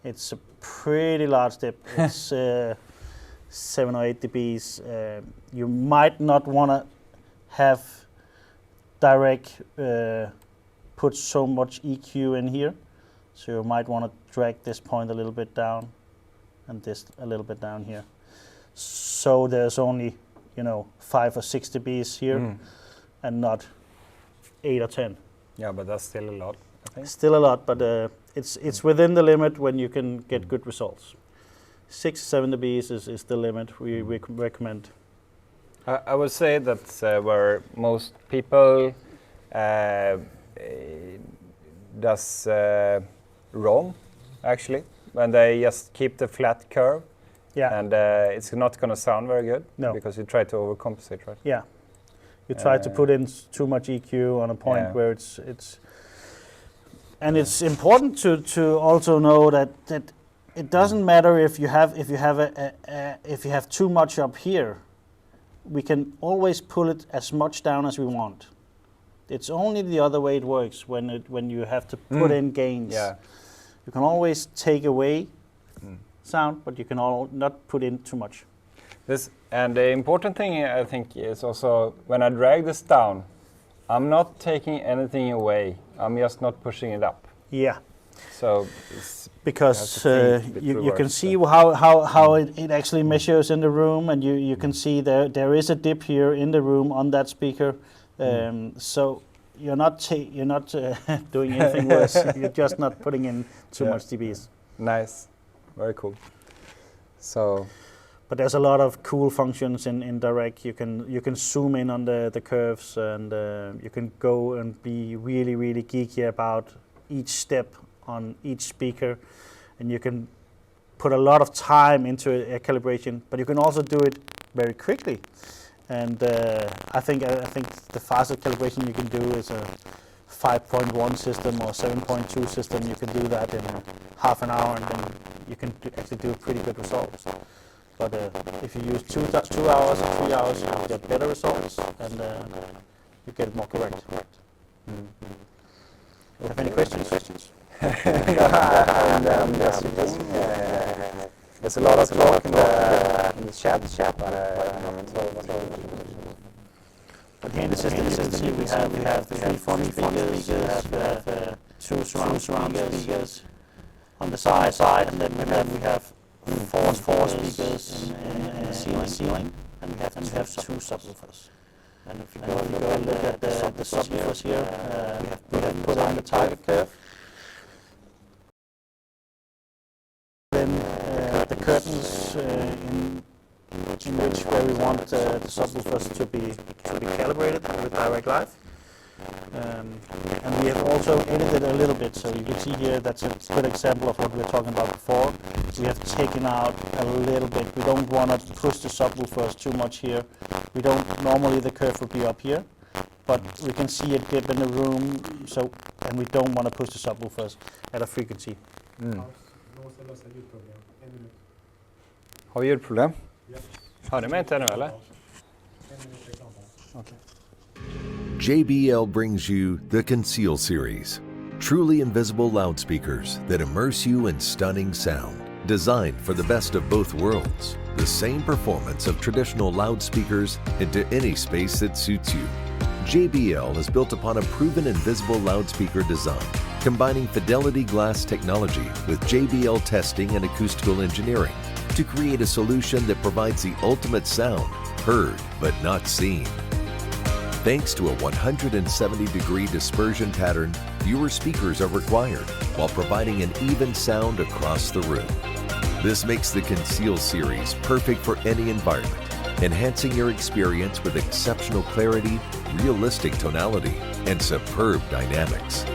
It's a pretty large dip. It's 7 or 8 dBs. You might not want to have direct put so much EQ in here. So you might want to drag this point a little bit down and this a little bit down here. So there's only, 5 or 6 dBs here and not 8 or 10. Yeah, but that's still a lot, I think. Still a lot, but it's within the limit when you can get good results. 6 or 7 dBs is the limit we recommend. I would say that's where most people does wrong, actually, when they just keep the flat curve. Yeah. And it's not going to sound very good. No. Because you try to overcompensate, right? Yeah. You try to put in too much EQ on a point where it's and it's important to also know that it doesn't matter if you have too much up here. We can always pull it as much down as we want. It's only the other way it works when you have to put in gains. Yeah. You can always take away sound, but you can not put in too much. And the important thing, I think, is also when I drag this down, I'm not taking anything away. I'm just not pushing it up. Yeah. So because you can see how it actually measures in the room, and you can see there is a dip here in the room on that speaker. So you're not doing anything worse. You're just not putting in too much dBs. Nice, very cool. So, but there's a lot of cool functions in Dirac. You can zoom in on the curves, and you can go and be really, really geeky about each step on each speaker, and you can put a lot of time into a calibration. But you can also do it very quickly. And I think the fastest calibration you can do is a 5.1 system or 7.2 system. You can do that in half an hour, and then you can actually do pretty good results. But if you use 2 hours or 3 hours, you get better results, and you get it more correct. You have any questions? There's a lot of talk in the chat. But here in the system, we have 3 front speakers, we have 2 surround speakers on the side, and then we have 4 speakers in the ceiling, and we have 2 subwoofers. And if you go and look at the subwoofers here, we have put on the target curve. Then the curtains in which where we want the subwoofers to be calibrated with Dirac Live. And we have also edited a little bit, so you can see here that's a good example of what we were talking about before. We have taken out a little bit. We don't want to push the subwoofers too much here. We don't, normally the curve would be up here, but we can see a dip in the room, and we don't want to push the subwoofers at a frequency. Har vi ljudproblem? Hör ni mig inte ännu eller? Okay. JBL brings you the Conceal series. Truly invisible loudspeakers that immerse you in stunning sound. Designed for the best of both worlds. The same performance of traditional loudspeakers into any space that suits you. JBL is built upon a proven invisible loudspeaker design, combining fidelity glass technology with JBL testing and acoustical engineering to create a solution that provides the ultimate sound, heard but not seen. Thanks to a 170-degree dispersion pattern, fewer speakers are required while providing an even sound across the room. This makes the Conceal series perfect for any environment, enhancing your experience with exceptional clarity, realistic tonality, and superb dynamics.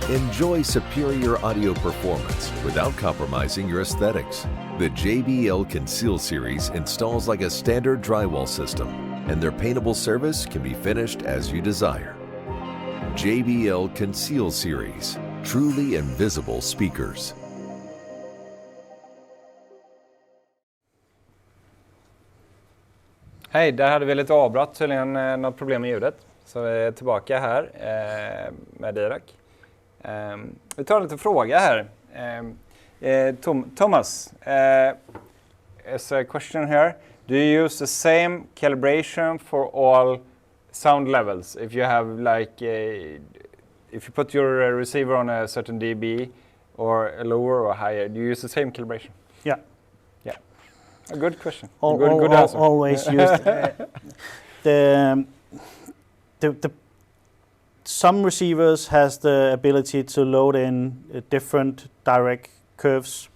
Enjoy superior audio performance without compromising your aesthetics. The JBL Conceal series installs like a standard drywall system, and their paintable service can be finished as you desire. JBL Conceal series, truly invisible speakers. Hej, där hade vi lite avbrott, tydligen något problem med ljudet. Så vi är tillbaka här med Dirac. Vi tar lite fråga här. Thomas, as a question here. Do you use the same calibration for all sound levels? If you have like, if you put your receiver on a certain dB or a lower or higher, do you use the same calibration? Yeah. Yeah. A good question. Good answer. Always used. Some receivers has the ability to load in different direct curves.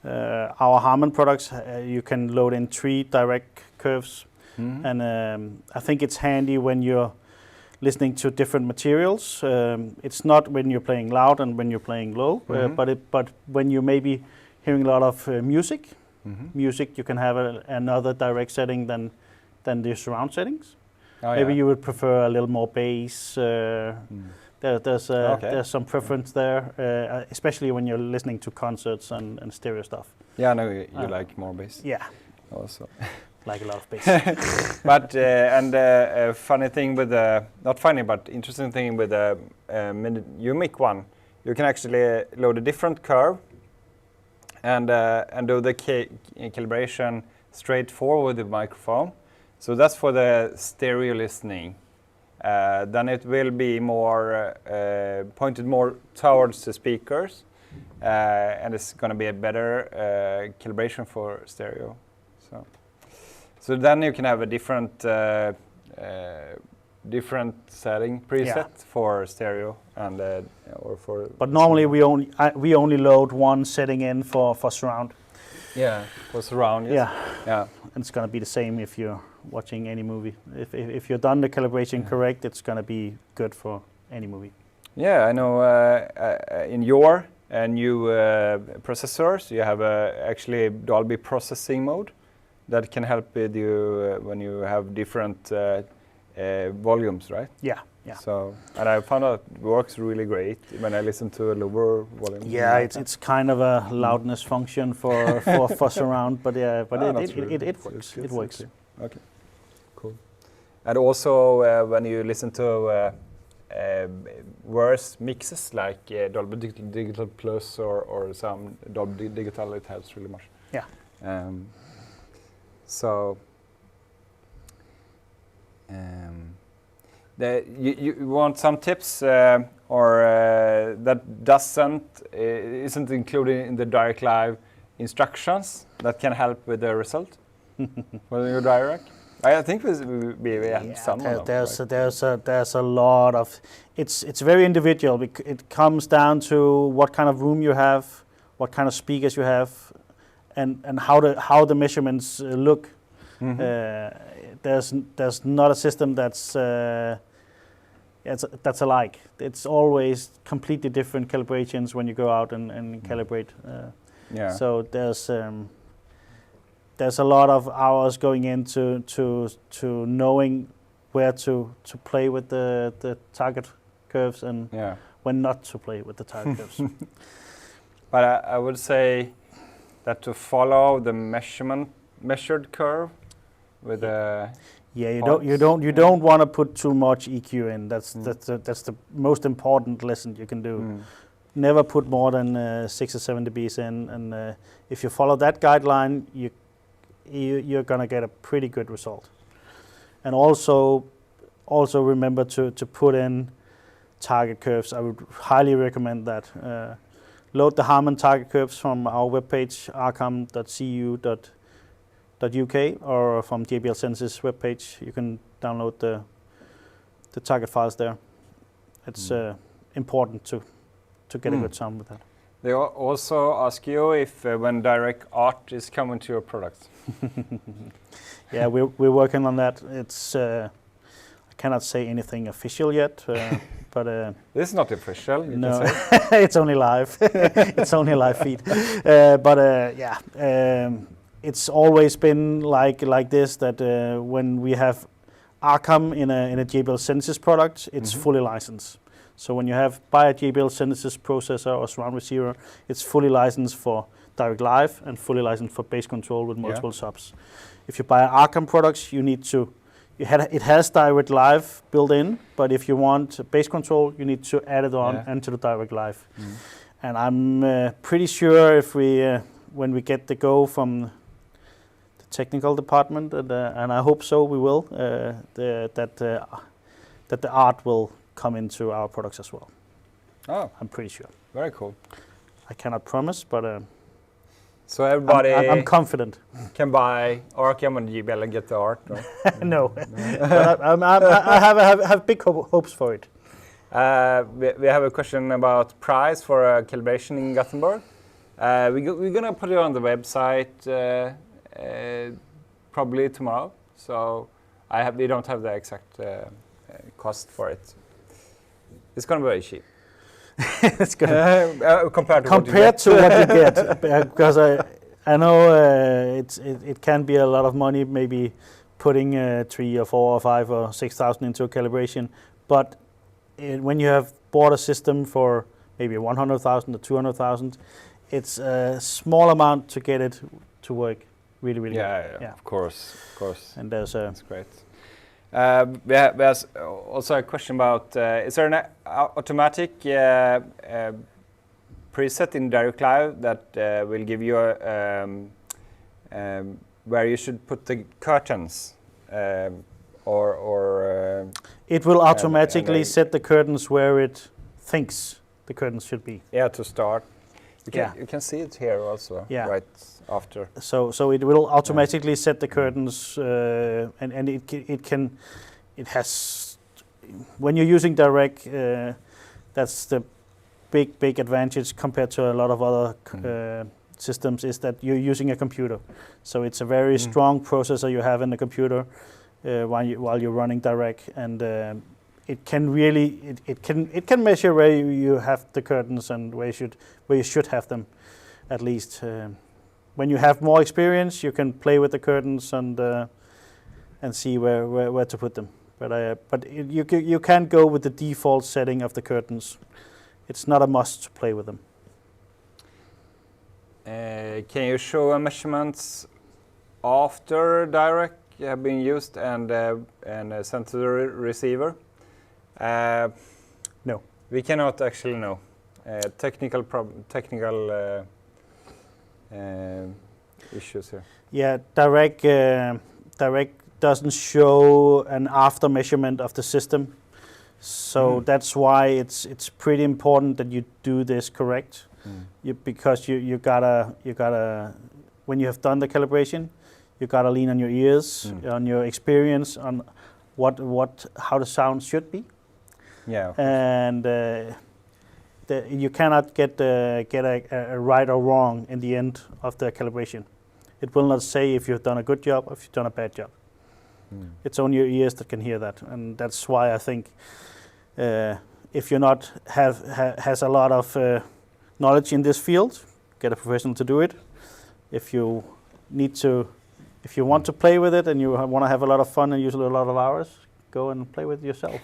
Our Harman products, you can load in 3 direct curves. Mm-hmm. And I think it's handy when you're listening to different materials. It's not when you're playing loud and when you're playing low, mm-hmm. But when you maybe hearing a lot of music, you can have another direct setting than the surround settings. Oh, maybe you would prefer a little more bass. There's some preference there, especially when you're listening to concerts and stereo stuff. Yeah, I know you like more bass. Yeah. Also. Like a lot of bass. But a funny thing with the, not funny, but interesting thing with the Umic one, you can actually load a different curve and do the calibration straight forward with the microphone. So that's for the stereo listening. Then it will be more pointed more towards the speakers, and it's going to be a better calibration for stereo. So then you can have a different setting preset for stereo and or for. But normally we only load one setting in for surround. Yeah, for surround. Yes. Yeah. And it's going to be the same if you're watching any movie. If you've done the calibration correct, it's going to be good for any movie. Yeah, I know. In your new processors, you have actually Dolby processing mode that can help with you when you have different volumes, right? Yeah. So, and I found out it works really great when I listen to a lower volume. Yeah, it's kind of a loudness function for surround, but it works. It works. Okay, cool. And also when you listen to worse mixes like Dolby Digital Plus or some Dolby Digital, it helps really much. Yeah. So. You want some tips or that isn't included in the Dirac Live instructions that can help with the result for your Dirac? I think we have some. There's a lot of. It's very individual. It comes down to what kind of room you have, what kind of speakers you have, and how the measurements look. Mm-hmm. There's not a system that's alike. It's always completely different calibrations when you go out and calibrate. So there's a lot of hours going into to knowing where to play with the target curves and when not to play with the target curves. But I would say that to follow the measured curve with a you don't want to put too much EQ in. That's the most important lesson you can do. Never put more than 6 or 7 dBs in, and if you follow that guideline, you're gonna get a pretty good result. And also remember to put in target curves. I would highly recommend that. Load the Harman target curves from our webpage arcam.cu.uk or from JBL Sense's webpage. You can download the target files there. It's important to get a good sound with that. They also ask you if when Dirac art is coming to your products. Yeah, we're working on that. It's I cannot say anything official yet, but this is not official. You no, can say. it's only live. It's only a live feed. It's always been like this, that when we have Arkham in a JBL Synthesis product, it's fully licensed. So when you buy a JBL Synthesis processor or surround receiver, it's fully licensed for Dirac Live and fully licensed for bass control with multiple subs. If you buy Arkham products, you need to. It has Dirac Live built in, but if you want bass control, you need to add it on into the Dirac Live. And I'm pretty sure if when we get the go from the technical department, and I hope so, we will, that the art will come into our products as well. Oh, I'm pretty sure. very cool. I cannot promise, but So everybody I'm confident. can buy Arkham and JBL and get the art. Or? No, but I have big hopes for it. We have a question about price for a calibration in Gothenburg. We're gonna put it on the website probably tomorrow. So we don't have the exact cost for it. It's gonna be very cheap. It's gonna compared to what you get, because I know it can be a lot of money, maybe putting 3 or 4 or 5 or 6,000 into a calibration, but when you have bought a system for maybe 100,000 or 200,000, it's a small amount to get it to work really good. Yeah, of course. And That's great. There's also a question about, is there an automatic preset in Dirac Live that will give you where you should put the curtains? It will automatically set the curtains where it thinks the curtains should be. Yeah, to start. You can see it here also, right after. So it will automatically set the curtains, and it has, when you're using Dirac, that's the big advantage compared to a lot of other systems, is that you're using a computer. So it's a very strong processor you have in the computer while you're running Dirac, and it can really it can measure where you have the curtains and where you should have them, at least. When you have more experience, you can play with the curtains and see where to put them. But you can go with the default setting of the curtains. It's not a must to play with them. Can you show measurements after Dirac have been used and sent to the receiver? No, we cannot actually know. Technical issues here. Yeah, Dirac doesn't show an after measurement of the system, so that's why it's pretty important that you do this correct. Because you gotta when you have done the calibration, you gotta lean on your ears, on your experience, on how the sound should be. Yeah. And you cannot get a right or wrong in the end of the calibration. It will not say if you've done a good job or if you've done a bad job. It's only your ears that can hear that, and that's why I think if you're not has a lot of knowledge in this field, get a professional to do it. If you want to play with it and you want to have a lot of fun and use a lot of hours, go and play with it yourself.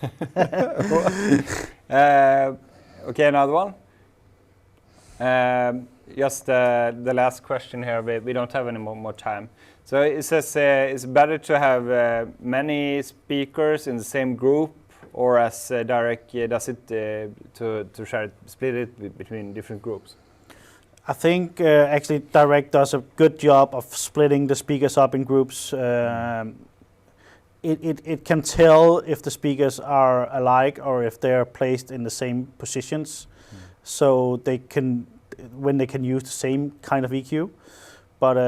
Okay, another one. Just the last question here. We don't have any more time. So it says it's better to have many speakers in the same group, or as Dirac does it to split it between different groups? I think actually Dirac does a good job of splitting the speakers up in groups. It can tell if the speakers are alike or if they are placed in the same positions, so they can use the same kind of EQ. But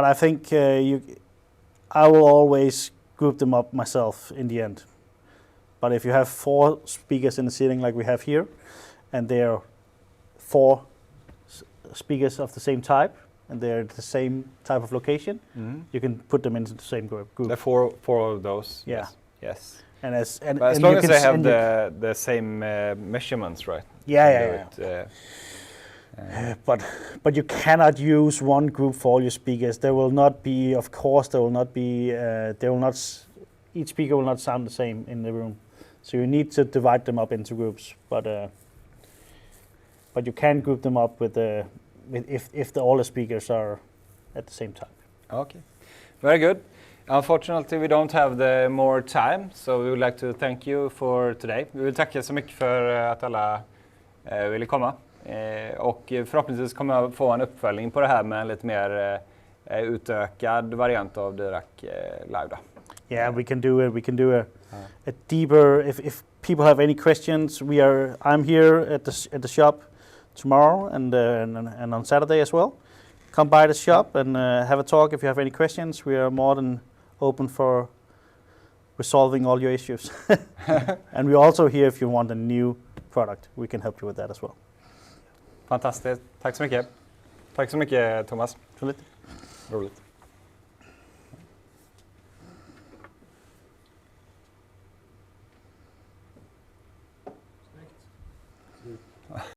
I think I will always group them up myself in the end. But if you have 4 speakers in the ceiling like we have here, and they're 4 speakers of the same type, and they're the same type of location, you can put them into the same group. The four of those. Yeah. Yes. And as But as long as they have the same measurements, right? Yeah. Do it, But you cannot use one group for all your speakers. There will not be, of course, each speaker will not sound the same in the room. So you need to divide them up into groups. But you can group them up if all the speakers are at the same time. Okay, very good. Unfortunately, we don't have the more time, so we would like to thank you for today. Vi vill tacka så mycket för att alla ville komma. Och förhoppningsvis kommer jag få en uppföljning på det här med en lite mer utökad variant av Dirac live då. Yeah, we can do a deeper. If people have any questions, I'm here at the shop tomorrow and on Saturday as well. Come by the shop and have a talk if you have any questions. We are more than open for resolving all your issues. And we're also here if you want a new product. We can help you with that as well. Fantastiskt. Tack så mycket. Tack så mycket, Thomas. Roligt.